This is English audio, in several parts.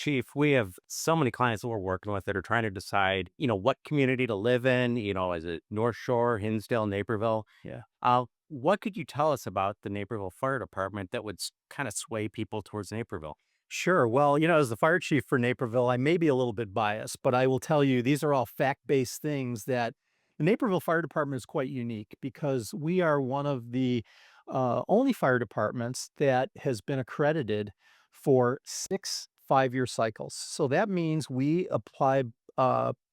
chief, we have so many clients that we're working with that are trying to decide, what community to live in. Is it North Shore, Hinsdale, Naperville? Yeah. What could you tell us about the Naperville Fire Department that would kind of sway people towards Naperville? Sure. Well, as the fire chief for Naperville, I may be a little bit biased, but I will tell you these are all fact-based things that the Naperville Fire Department is quite unique because we are one of the only fire departments that has been accredited for 6 5-year cycles. So that means we apply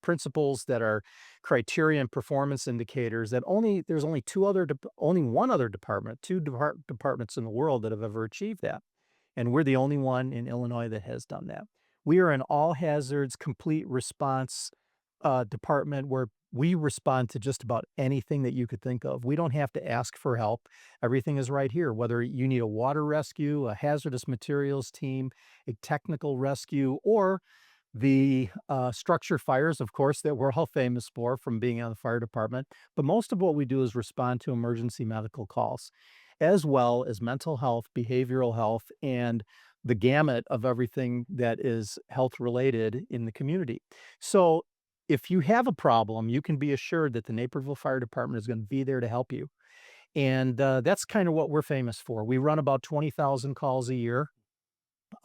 principles that are criteria and performance indicators that there's only one other department, departments in the world that have ever achieved that. And we're the only one in Illinois that has done that. We are an all hazards complete response department where we respond to just about anything that you could think of. We don't have to ask for help. Everything is right here. Whether you need a water rescue, a hazardous materials team, a technical rescue, or the structure fires, of course, that we're all famous for from being on the fire department. But most of what we do is respond to emergency medical calls, as well as mental health, behavioral health, and the gamut of everything that is health related in the community. So if you have a problem, you can be assured that the Naperville Fire Department is going to be there to help you. And that's kind of what we're famous for. We run about 20,000 calls a year.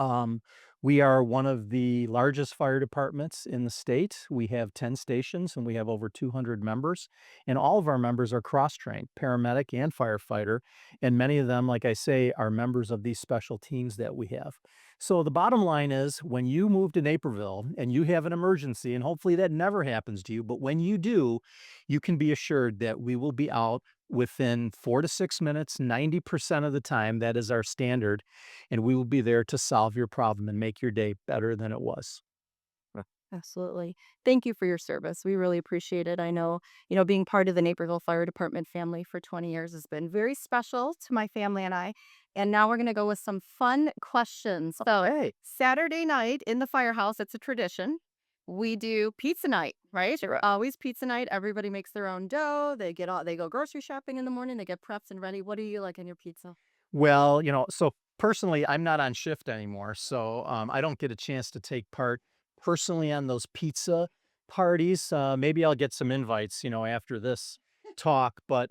Um, we are one of the largest fire departments in the state. We have 10 stations and we have over 200 members. And all of our members are cross trained, paramedic and firefighter. And many of them, like I say, are members of these special teams that we have. So the bottom line is when you move to Naperville and you have an emergency, and hopefully that never happens to you, but when you do, you can be assured that we will be out within 4 to 6 minutes, 90% of the time. That is our standard, and we will be there to solve your problem and make your day better than it was. Absolutely. Thank you for your service. We really appreciate it. I know, being part of the Naperville Fire Department family for 20 years has been very special to my family and I. And now we're going to go with some fun questions. So, Hey, Saturday night in the firehouse, it's a tradition. We do pizza night, right? sure. Always pizza night. Everybody makes their own dough. They go grocery shopping in the morning. They get prepped and ready. What do you like in your pizza? Well, so personally, I'm not on shift anymore, so I don't get a chance to take part personally on those pizza parties. Maybe I'll get some invites, after this talk. But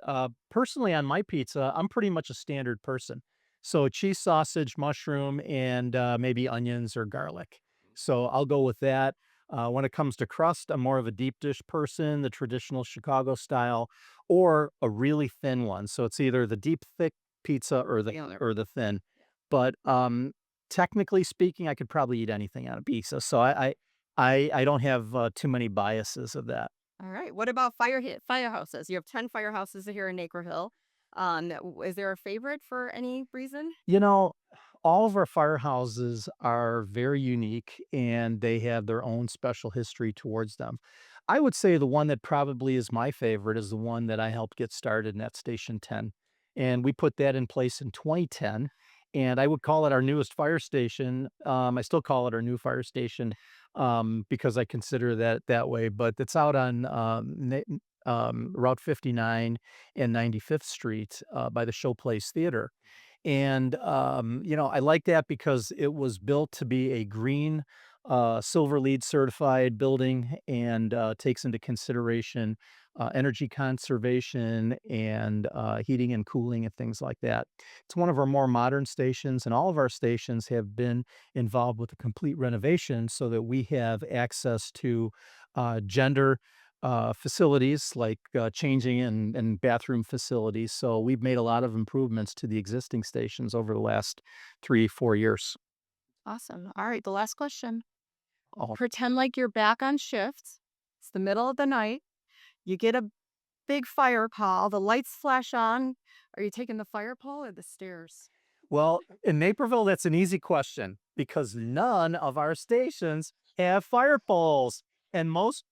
personally, on my pizza, I'm pretty much a standard person. So cheese, sausage, mushroom, and maybe onions or garlic. So I'll go with that. When it comes to crust, I'm more of a deep dish person, the traditional Chicago style, or a really thin one. So it's either the deep, thick pizza or the Yeah. thin. But, technically speaking, I could probably eat anything on a pizza, so I don't have, too many biases of that. All right. What about firehouses? You have 10 firehouses here in Naperville. Is there a favorite for any reason? You know, all of our firehouses are very unique, and they have their own special history towards them. I would say the one that probably is my favorite is the one that I helped get started, and that's Station 10, and we put that in place in 2010, and I would call it our newest fire station. I still call it our new fire station, because I consider that way, but it's out on, Route 59 and 95th Street, by the Showplace Theater. And, I like that because it was built to be a green, Silver LEED certified building and takes into consideration energy conservation and heating and cooling and things like that. It's one of our more modern stations, and all of our stations have been involved with a complete renovation so that we have access to gender facilities like changing and bathroom facilities. So we've made a lot of improvements to the existing stations over the last 3 4 years. Awesome. All right. The last question. Oh, Pretend like you're back on shift. It's the middle of the night. You get a big fire call. The lights flash on. Are you taking the fire pole or the stairs? well, in Naperville, that's an easy question because none of our stations have fire poles. And most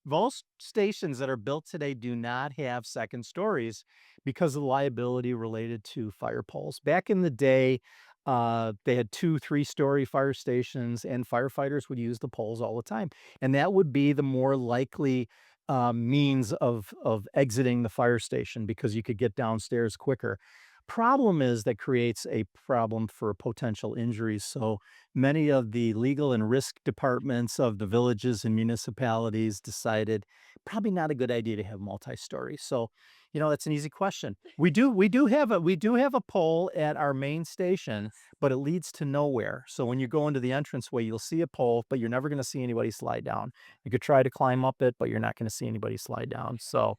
stations that are built today do not have second stories because of the liability related to fire poles. Back in the day, they had 2 3 story fire stations, and firefighters would use the poles all the time. And that would be the more likely means of exiting the fire station because you could get downstairs quicker. Problem is that creates a problem for potential injuries. So many of the legal and risk departments of the villages and municipalities decided probably not a good idea to have multi-story. So, that's an easy question. We do have a pole at our main station, but it leads to nowhere. So when you go into the entranceway, you'll see a pole, but you're never going to see anybody slide down. You could try to climb up it, but you're not going to see anybody slide down. So,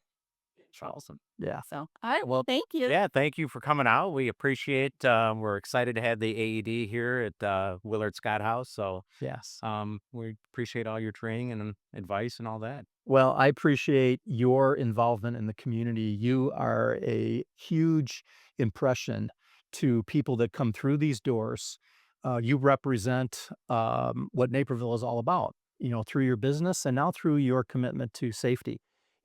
Awesome. yeah. So, all right. Well, Thank you. yeah, thank you for coming out. We appreciate, we're excited to have the AED here at Willard Scott House. So Yes. we appreciate all your training and advice and all that. Well, I appreciate your involvement in the community. You are a huge impression to people that come through these doors. You represent what Naperville is all about, through your business and now through your commitment to safety.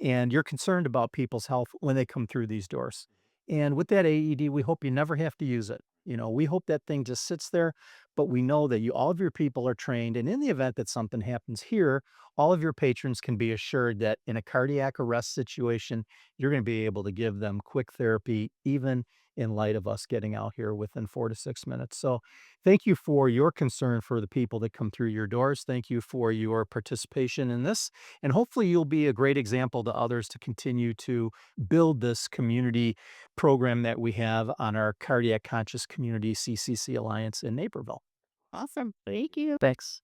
And you're concerned about people's health when they come through these doors. And with that AED, we hope you never have to use it. We hope that thing just sits there, but we know that all of your people are trained. And in the event that something happens here, all of your patrons can be assured that in a cardiac arrest situation, you're going to be able to give them quick therapy, even in light of us getting out here within 4 to 6 minutes. So, thank you for your concern for the people that come through your doors. Thank you for your participation in this. And hopefully, you'll be a great example to others to continue to build this community program that we have on our Cardiac Conscious Community CCC Alliance in Naperville. Awesome. Thank you. Thanks.